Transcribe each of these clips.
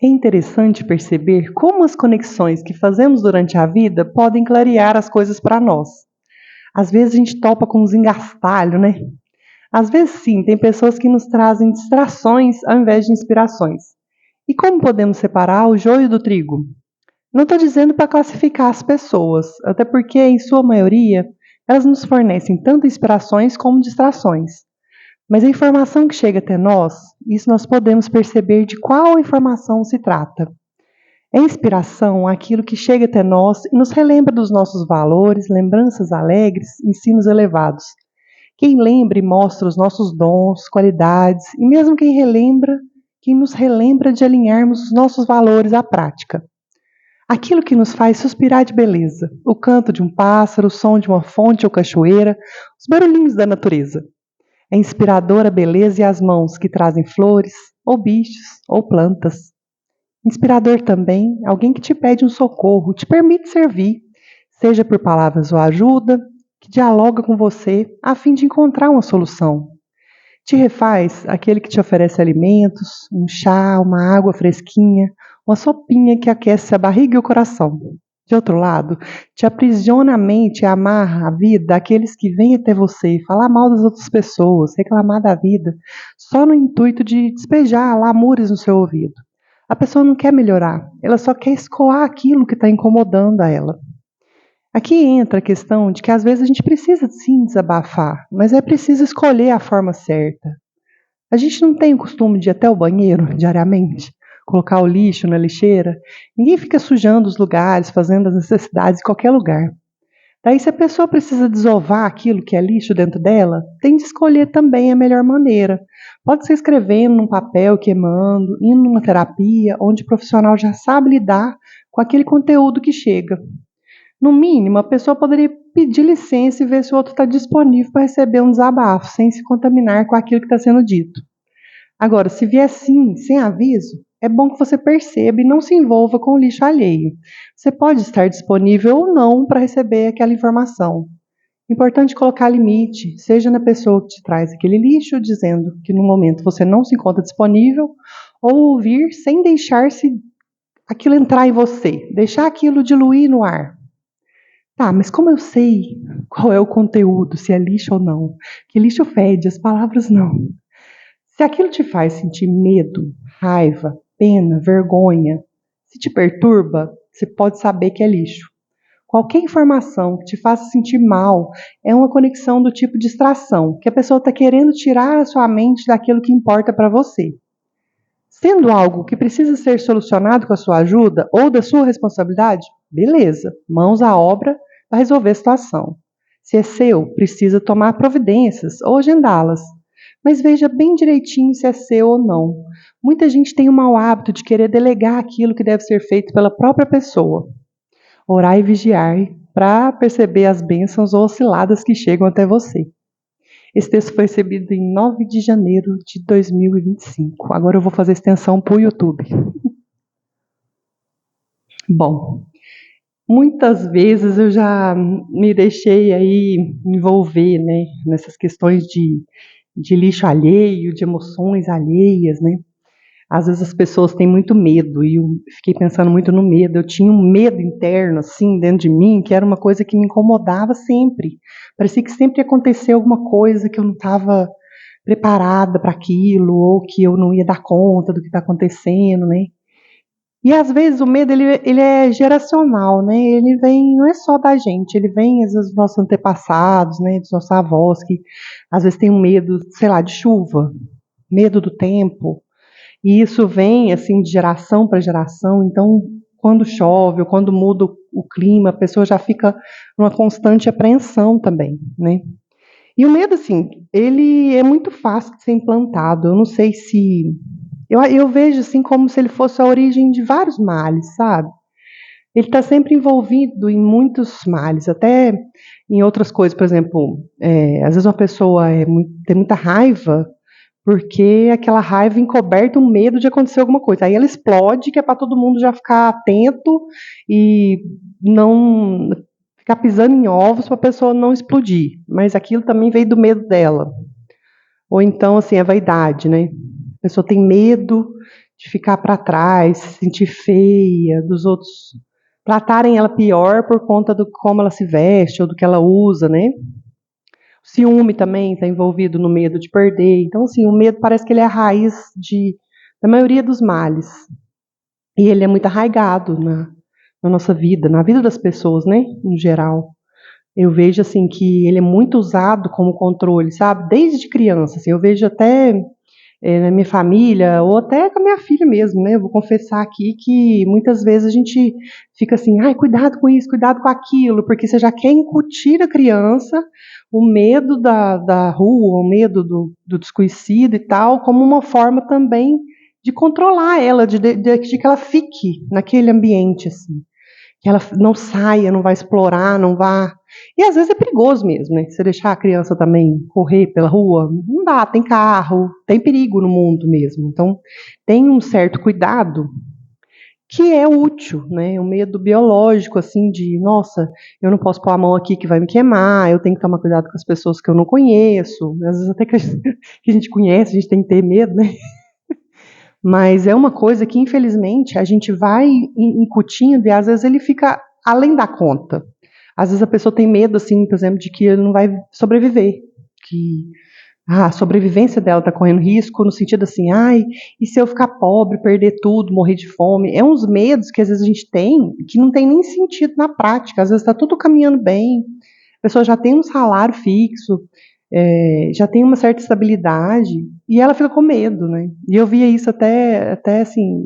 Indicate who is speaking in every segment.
Speaker 1: É interessante perceber como as conexões que fazemos durante a vida podem clarear as coisas para nós. Às vezes a gente topa com uns engastalhos, né? Às vezes sim, tem pessoas que nos trazem distrações ao invés de inspirações. E como podemos separar o joio do trigo? Não estou dizendo para classificar as pessoas, até porque, em sua maioria, elas nos fornecem tanto inspirações como distrações. Mas a informação que chega até nós, isso nós podemos perceber de qual informação se trata. É inspiração aquilo que chega até nós e nos relembra dos nossos valores, lembranças alegres, ensinos elevados. Quem lembra e mostra os nossos dons, qualidades, e mesmo quem nos relembra de alinharmos os nossos valores à prática. Aquilo que nos faz suspirar de beleza, o canto de um pássaro, o som de uma fonte ou cachoeira, os barulhinhos da natureza. É inspiradora a beleza e as mãos que trazem flores, ou bichos, ou plantas. Inspirador também, alguém que te pede um socorro, te permite servir, seja por palavras ou ajuda, que dialoga com você a fim de encontrar uma solução. Te refaz aquele que te oferece alimentos, um chá, uma água fresquinha, uma sopinha que aquece a barriga e o coração. De outro lado, te aprisiona a mente e amarra a vida aqueles que vêm até você falar mal das outras pessoas, reclamar da vida, só no intuito de despejar lamúrias no seu ouvido. A pessoa não quer melhorar, ela só quer escoar aquilo que está incomodando a ela. Aqui entra a questão de que às vezes a gente precisa sim desabafar, mas é preciso escolher a forma certa. A gente não tem o costume de ir até o banheiro diariamente, colocar o lixo na lixeira. Ninguém fica sujando os lugares, fazendo as necessidades em qualquer lugar. Daí, se a pessoa precisa desovar aquilo que é lixo dentro dela, tem de escolher também a melhor maneira. Pode ser escrevendo num papel, queimando, indo numa terapia, onde o profissional já sabe lidar com aquele conteúdo que chega. No mínimo, a pessoa poderia pedir licença e ver se o outro está disponível para receber um desabafo, sem se contaminar com aquilo que está sendo dito. Agora, se vier assim, sem aviso, é bom que você perceba e não se envolva com o lixo alheio. Você pode estar disponível ou não para receber aquela informação. Importante colocar limite, seja na pessoa que te traz aquele lixo, dizendo que no momento você não se encontra disponível, ou ouvir sem deixar aquilo entrar em você, deixar aquilo diluir no ar. Tá, mas como eu sei qual é o conteúdo, se é lixo ou não? Que lixo fede, as palavras não. Se aquilo te faz sentir medo, raiva, pena, vergonha, se te perturba, você pode saber que é lixo. Qualquer informação que te faça sentir mal é uma conexão do tipo distração, que a pessoa está querendo tirar a sua mente daquilo que importa para você. Sendo algo que precisa ser solucionado com a sua ajuda ou da sua responsabilidade, beleza, mãos à obra para resolver a situação. Se é seu, precisa tomar providências ou agendá-las. Mas veja bem direitinho se é seu ou não. Muita gente tem o mau hábito de querer delegar aquilo que deve ser feito pela própria pessoa. Orar e vigiar para perceber as bênçãos ou osciladas que chegam até você. Esse texto foi recebido em 9 de janeiro de 2025. Agora eu vou fazer extensão para o YouTube. Bom, muitas vezes eu já me deixei aí envolver, né, nessas questões de lixo alheio, de emoções alheias, né? Às vezes as pessoas têm muito medo, e eu fiquei pensando muito no medo. Eu tinha um medo interno, assim, dentro de mim, que era uma coisa que me incomodava sempre. Parecia que sempre ia acontecer alguma coisa que eu não estava preparada para aquilo, ou que eu não ia dar conta do que está acontecendo, né? E às vezes o medo ele é geracional, né? Ele vem, não é só da gente, ele vem às vezes dos nossos antepassados, né? Dos nossos avós, que às vezes tem um medo, sei lá, de chuva, medo do tempo. E isso vem assim de geração para geração. Então, quando chove ou quando muda o clima, a pessoa já fica numa constante apreensão também, né? E o medo, assim, ele é muito fácil de ser implantado. Eu não sei se eu vejo assim como se ele fosse a origem de vários males, sabe? Ele está sempre envolvido em muitos males, até em outras coisas. Por exemplo, às vezes uma pessoa tem muita raiva porque aquela raiva encoberta um medo de acontecer alguma coisa. Aí ela explode, que é para todo mundo já ficar atento e não ficar pisando em ovos para a pessoa não explodir. Mas aquilo também veio do medo dela. Ou então, assim, a vaidade, né? A pessoa tem medo de ficar para trás, se sentir feia, dos outros tratarem ela pior por conta do como ela se veste ou do que ela usa, né? O ciúme também está envolvido no medo de perder. Então, assim, o medo parece que ele é a raiz da maioria dos males. E ele é muito arraigado na nossa vida, na vida das pessoas, né? Em geral. Eu vejo, assim, que ele é muito usado como controle, sabe? Desde criança, assim, eu vejo até na minha família, ou até com a minha filha mesmo, né? Eu vou confessar aqui que muitas vezes a gente fica assim, ai, cuidado com isso, cuidado com aquilo, porque você já quer incutir a criança o medo da rua, o medo do desconhecido e tal, como uma forma também de controlar ela, de que ela fique naquele ambiente, assim. Que ela não saia, não vai explorar, não vá. E às vezes é perigoso mesmo, né? Você deixar a criança também correr pela rua, não dá, tem carro, tem perigo no mundo mesmo. Então, tem um certo cuidado que é útil, né? O medo biológico, assim, de, nossa, eu não posso pôr a mão aqui que vai me queimar, eu tenho que tomar cuidado com as pessoas que eu não conheço, às vezes até que a gente conhece, a gente tem que ter medo, né? Mas é uma coisa que, infelizmente, a gente vai incutindo e às vezes ele fica além da conta. Às vezes a pessoa tem medo, assim, por exemplo, de que ele não vai sobreviver, que a sobrevivência dela está correndo risco, no sentido assim, ai, e se eu ficar pobre, perder tudo, morrer de fome? É uns medos que às vezes a gente tem que não tem nem sentido na prática. Às vezes está tudo caminhando bem, a pessoa já tem um salário fixo, já tem uma certa estabilidade, e ela fica com medo, né? E eu via isso até assim,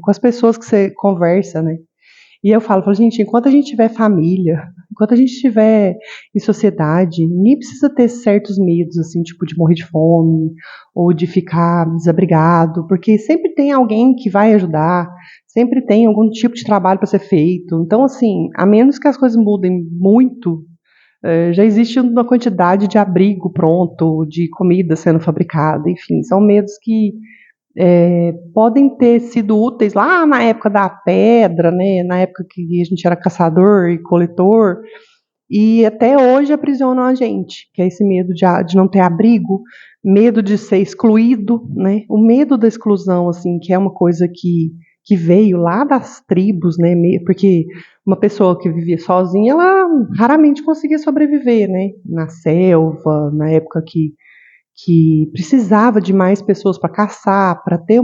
Speaker 1: com as pessoas que você conversa, né? E eu falo, gente, enquanto a gente tiver família, enquanto a gente estiver em sociedade, nem precisa ter certos medos, assim, tipo de morrer de fome, ou de ficar desabrigado, porque sempre tem alguém que vai ajudar, sempre tem algum tipo de trabalho para ser feito. Então, assim, a menos que as coisas mudem muito, já existe uma quantidade de abrigo pronto, de comida sendo fabricada, enfim, são medos que podem ter sido úteis lá na época da pedra, né, na época que a gente era caçador e coletor, e até hoje aprisionam a gente, que é esse medo de não ter abrigo, medo de ser excluído, né, o medo da exclusão, assim, que é uma coisa que veio lá das tribos, né, porque uma pessoa que vivia sozinha, ela raramente conseguia sobreviver, né, na selva, na época que precisava de mais pessoas para caçar, para ter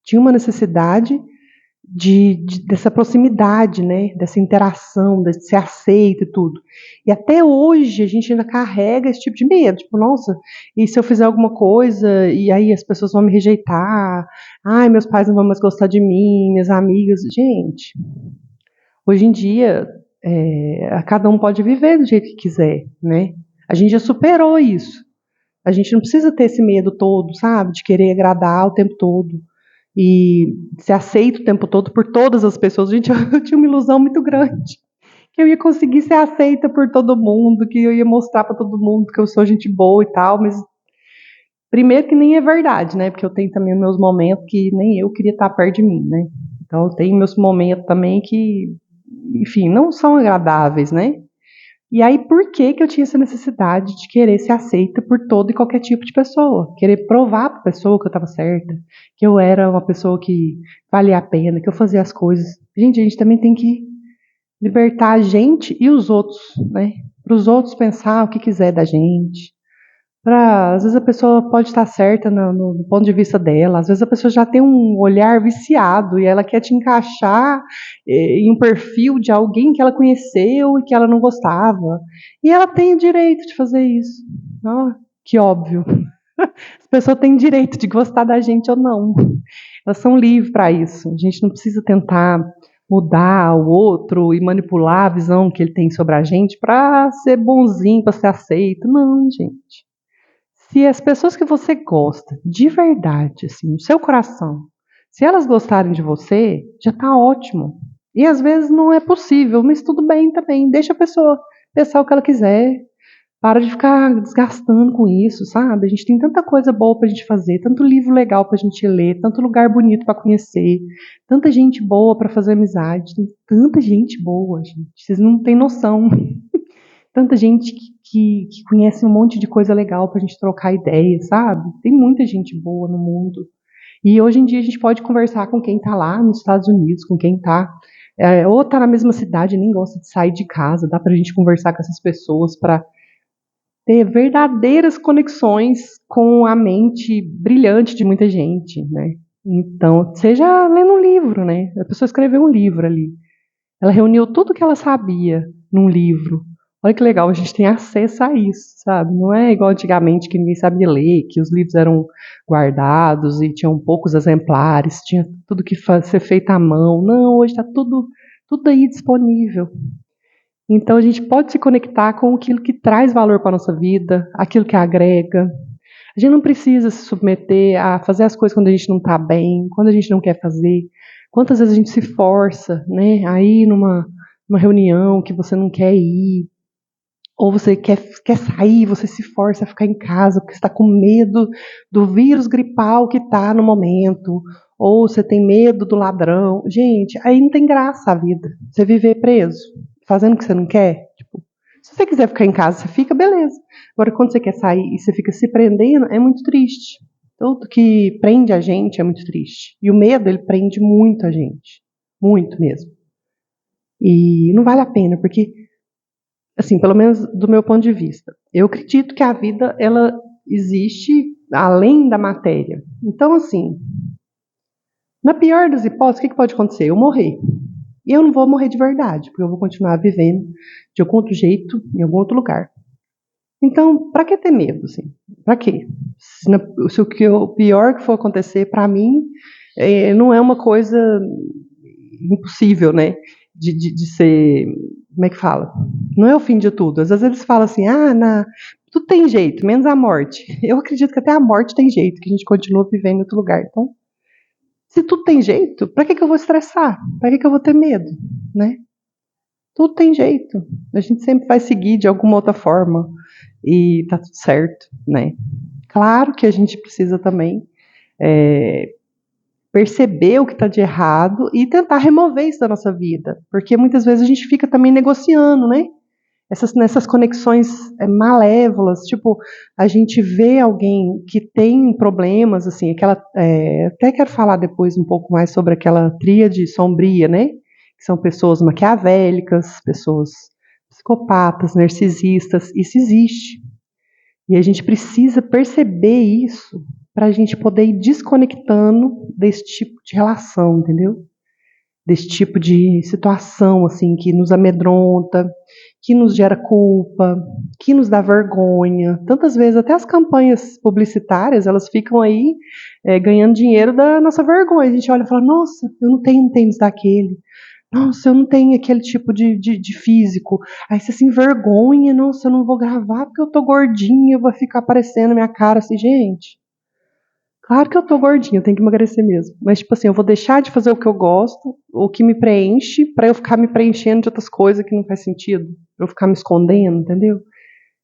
Speaker 1: tinha uma necessidade dessa proximidade, né, dessa interação, de ser aceito e tudo. E até hoje a gente ainda carrega esse tipo de medo, tipo, nossa, e se eu fizer alguma coisa e aí as pessoas vão me rejeitar, ai, meus pais não vão mais gostar de mim, minhas amigas, gente, hoje em dia cada um pode viver do jeito que quiser, né? A gente já superou isso. A gente não precisa ter esse medo todo, sabe? De querer agradar o tempo todo e ser aceito o tempo todo por todas as pessoas. Gente, eu tinha uma ilusão muito grande que eu ia conseguir ser aceita por todo mundo, que eu ia mostrar para todo mundo que eu sou gente boa e tal, mas primeiro que nem é verdade, né? Porque eu tenho também meus momentos que nem eu queria estar perto de mim, né? Então eu tenho meus momentos também que, enfim, não são agradáveis, né? E aí, por que que eu tinha essa necessidade de querer ser aceita por todo e qualquer tipo de pessoa? Querer provar para a pessoa que eu estava certa, que eu era uma pessoa que valia a pena, que eu fazia as coisas. Gente, a gente também tem que libertar a gente e os outros, né? Para os outros pensar o que quiser da gente. Às vezes a pessoa pode estar certa no ponto de vista dela, às vezes a pessoa já tem um olhar viciado e ela quer te encaixar em um perfil de alguém que ela conheceu e que ela não gostava. E ela tem o direito de fazer isso. Ah, que óbvio. As pessoas têm direito de gostar da gente ou não. Elas são livres para isso. A gente não precisa tentar mudar o outro e manipular a visão que ele tem sobre a gente para ser bonzinho, para ser aceito. Não, gente. Se as pessoas que você gosta, de verdade, assim, no seu coração, se elas gostarem de você, já está ótimo. E às vezes não é possível, mas tudo bem também. Deixa a pessoa pensar o que ela quiser. Para de ficar desgastando com isso, sabe? A gente tem tanta coisa boa para a gente fazer, tanto livro legal para a gente ler, tanto lugar bonito para conhecer, tanta gente boa para fazer amizade, tem tanta gente boa, gente. Vocês não têm noção. Tanta gente que conhece um monte de coisa legal pra gente trocar ideia, sabe? Tem muita gente boa no mundo. E hoje em dia a gente pode conversar com quem está lá nos Estados Unidos, com quem está ou está na mesma cidade e nem gosta de sair de casa. Dá para a gente conversar com essas pessoas para ter verdadeiras conexões com a mente brilhante de muita gente, né? Então, seja lendo um livro, né? A pessoa escreveu um livro ali. Ela reuniu tudo que ela sabia num livro. Olha que legal, a gente tem acesso a isso, sabe? Não é igual antigamente que ninguém sabia ler, que os livros eram guardados e tinham poucos exemplares, tinha tudo que ser feito à mão. Não, hoje está tudo aí disponível. Então a gente pode se conectar com aquilo que traz valor para a nossa vida, aquilo que agrega. A gente não precisa se submeter a fazer as coisas quando a gente não está bem, quando a gente não quer fazer. Quantas vezes a gente se força, né, a ir numa reunião que você não quer ir, ou você quer sair, você se força a ficar em casa porque você está com medo do vírus gripal que está no momento, ou você tem medo do ladrão. Gente, aí não tem graça a vida. Você viver preso, fazendo o que você não quer. Tipo, se você quiser ficar em casa, você fica, beleza. Agora, quando você quer sair e você fica se prendendo, é muito triste. Tudo que prende a gente é muito triste. E o medo, ele prende muito a gente. Muito mesmo. E não vale a pena, porque, assim, pelo menos do meu ponto de vista, eu acredito que a vida, ela existe além da matéria. Então, assim, na pior das hipóteses, o que pode acontecer? Eu morrer. E eu não vou morrer de verdade, porque eu vou continuar vivendo de algum outro jeito, em algum outro lugar. Então, para que ter medo, assim? Para quê? Se o pior que for acontecer, para mim, não é uma coisa impossível, né? De ser, como é que fala? Não é o fim de tudo. Às vezes eles falam assim, tudo tem jeito, menos a morte. Eu acredito que até a morte tem jeito, que a gente continua vivendo em outro lugar. Então, se tudo tem jeito, para que eu vou estressar? Para que eu vou ter medo, né? Tudo tem jeito. A gente sempre vai seguir de alguma outra forma e tá tudo certo, né? Claro que a gente precisa também perceber o que está de errado e tentar remover isso da nossa vida, porque muitas vezes a gente fica também negociando, né? Nessas conexões malévolas, tipo, a gente vê alguém que tem problemas, assim, até quero falar depois um pouco mais sobre aquela tríade sombria, né? Que são pessoas maquiavélicas, pessoas psicopatas, narcisistas, isso existe. E a gente precisa perceber isso para a gente poder ir desconectando desse tipo de relação, entendeu? Desse tipo de situação, assim, que nos amedronta, que nos gera culpa, que nos dá vergonha. Tantas vezes, até as campanhas publicitárias, elas ficam aí ganhando dinheiro da nossa vergonha. A gente olha e fala, nossa, eu não tenho um tênis daquele. Nossa, eu não tenho aquele tipo de físico. Aí você se envergonha, nossa, eu não vou gravar porque eu tô gordinha, vai ficar aparecendo a minha cara assim, gente. Claro que eu tô gordinha, eu tenho que emagrecer mesmo. Mas, tipo assim, eu vou deixar de fazer o que eu gosto, o que me preenche, pra eu ficar me preenchendo de outras coisas que não faz sentido. Pra eu ficar me escondendo, entendeu?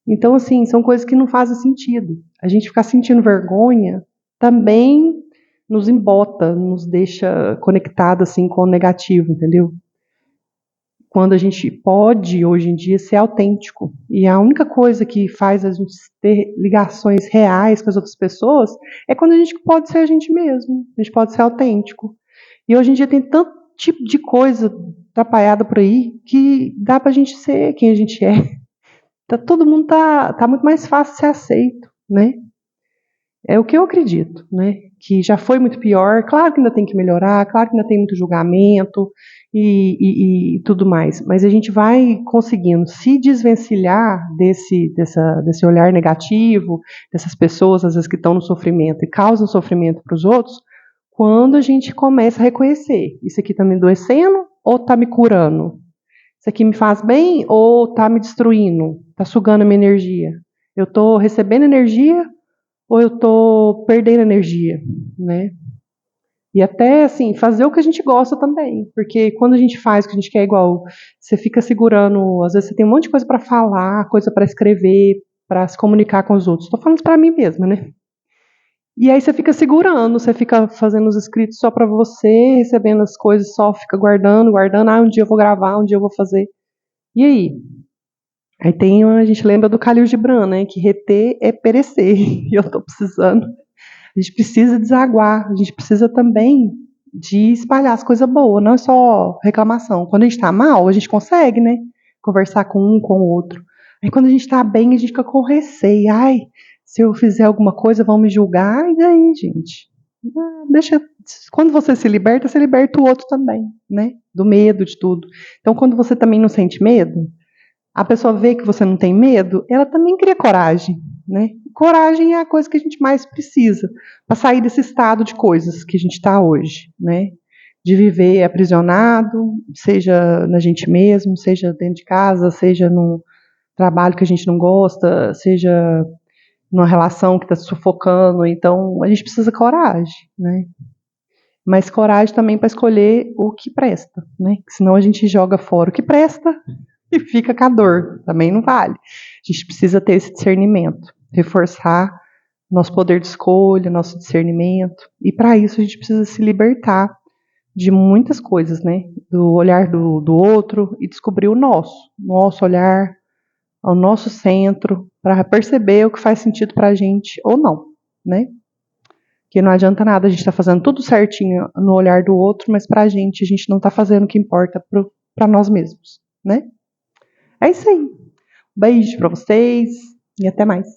Speaker 1: Então, assim, são coisas que não fazem sentido. A gente ficar sentindo vergonha também nos embota, nos deixa conectado, assim, com o negativo, entendeu? Quando a gente pode, hoje em dia, ser autêntico. E a única coisa que faz a gente ter ligações reais com as outras pessoas é quando a gente pode ser a gente mesmo, a gente pode ser autêntico. E hoje em dia tem tanto tipo de coisa atrapalhada por aí que dá pra gente ser quem a gente é. Todo mundo tá muito mais fácil de ser aceito, né? É o que eu acredito, né? Que já foi muito pior, claro que ainda tem que melhorar, claro que ainda tem muito julgamento e tudo mais, mas a gente vai conseguindo se desvencilhar desse olhar negativo, dessas pessoas, às vezes, que estão no sofrimento e causam sofrimento para os outros, quando a gente começa a reconhecer, isso aqui está me adoecendo ou está me curando? Isso aqui me faz bem ou está me destruindo? Está sugando a minha energia? Eu estou recebendo energia ou eu estou perdendo energia, né? E até, assim, fazer o que a gente gosta também, porque quando a gente faz o que a gente quer igual, você fica segurando, às vezes você tem um monte de coisa para falar, coisa para escrever, para se comunicar com os outros. Estou falando para mim mesma, né? E aí você fica segurando, você fica fazendo os escritos só para você, recebendo as coisas só, fica guardando, guardando. Um dia eu vou gravar, um dia eu vou fazer. E aí? Aí a gente lembra do Khalil Gibran, né? Que reter é perecer. E eu tô precisando A gente precisa desaguar, a gente precisa também de espalhar as coisas boas, não é só reclamação. Quando a gente está mal, a gente consegue, né? Conversar com um, com o outro. Aí quando a gente está bem, a gente fica com receio. Ai, se eu fizer alguma coisa, vão me julgar. E daí, gente? Deixa. Quando você liberta o outro também, né? Do medo de tudo. Então, quando você também não sente medo, a pessoa vê que você não tem medo, ela também cria coragem, né? Coragem é a coisa que a gente mais precisa para sair desse estado de coisas que a gente está hoje, né? De viver aprisionado, seja na gente mesmo, seja dentro de casa, seja no trabalho que a gente não gosta, seja numa relação que está sufocando. Então, a gente precisa de coragem, né? Mas coragem também para escolher o que presta, né? Senão a gente joga fora o que presta e fica com a dor. Também não vale. A gente precisa ter esse discernimento, reforçar nosso poder de escolha, nosso discernimento. E para isso a gente precisa se libertar de muitas coisas, né? Do olhar do outro e descobrir o nosso olhar, o nosso centro, para perceber o que faz sentido para a gente ou não, né? Porque não adianta nada a gente estar fazendo tudo certinho no olhar do outro, mas para a gente não está fazendo o que importa para nós mesmos, né? É isso aí. Beijo para vocês e até mais.